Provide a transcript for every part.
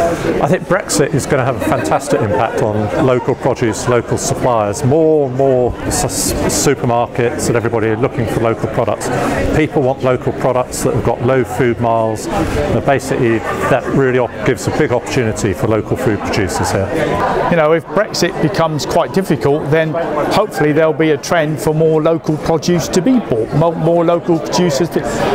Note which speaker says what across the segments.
Speaker 1: I think Brexit is going to have a fantastic impact on local produce, local suppliers. More and more supermarkets and everybody are looking for local products. People want local products that have got low food miles. Basically, that really gives a big opportunity for local food producers here.
Speaker 2: You know, if Brexit becomes quite difficult, then hopefully there'll be a trend for more local produce to be bought, more local producers.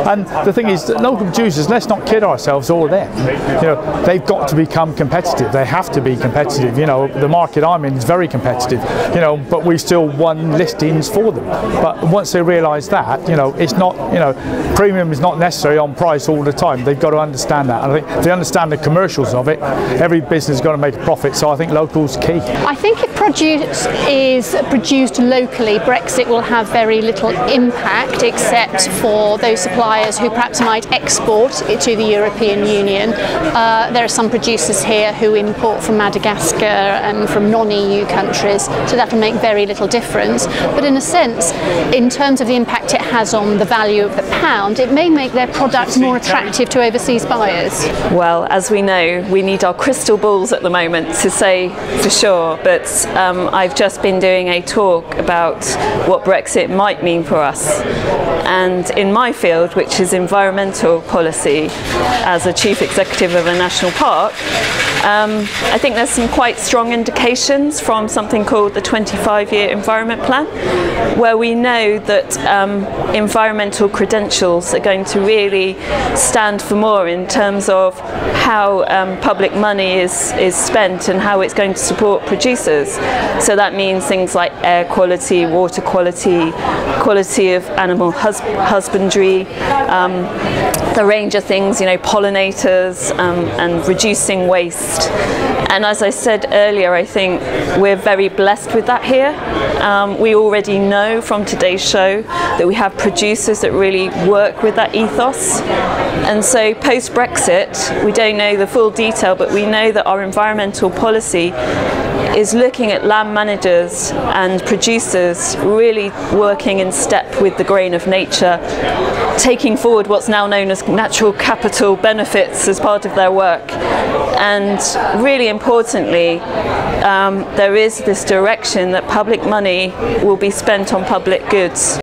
Speaker 2: And the thing is that local producers, let's not kid ourselves, all of them. You know, they've got to become competitive. They have to be competitive. You know, the market I'm in is very competitive. You know, but we still won listings for them. But once they realise that, you know, it's not, you know, premium is not necessary on price all the time. They've got to understand that. And I think if they understand the commercials of it, every business has got to make a profit. So I think local's key.
Speaker 3: I think if produce is produced locally, Brexit will have very little impact, except for those suppliers who perhaps might export it to the European Union. There are some producers here who import from Madagascar and from non-EU countries, so that will make very little difference. But in a sense, in terms of the impact it has on the value of the pound, it may make their products more attractive to overseas buyers.
Speaker 4: Well, as we know, we need our crystal balls at the moment to say for sure, but I've just been doing a talk about what Brexit might mean for us. And in my field, which is environmental policy, as a chief executive of a national park, I think there's some quite strong indications from something called the 25-year Environment Plan, where we know that environmental credentials are going to really stand for more in terms of how public money is spent and how it's going to support producers. So that means things like air quality, water quality, quality of animal husbandry, the range of things, you know, pollinators, and reducing waste. And as I said earlier, I think we're very blessed with that here. We already know from today's show that we have producers that really work with that ethos. And so post-Brexit, we don't know the full detail, but we know that our environmental policy is looking at land managers and producers really working in step with the grain of nature, taking forward what's now known as natural capital benefits as part of their work. And really importantly, there is this direction that public money will be spent on public goods.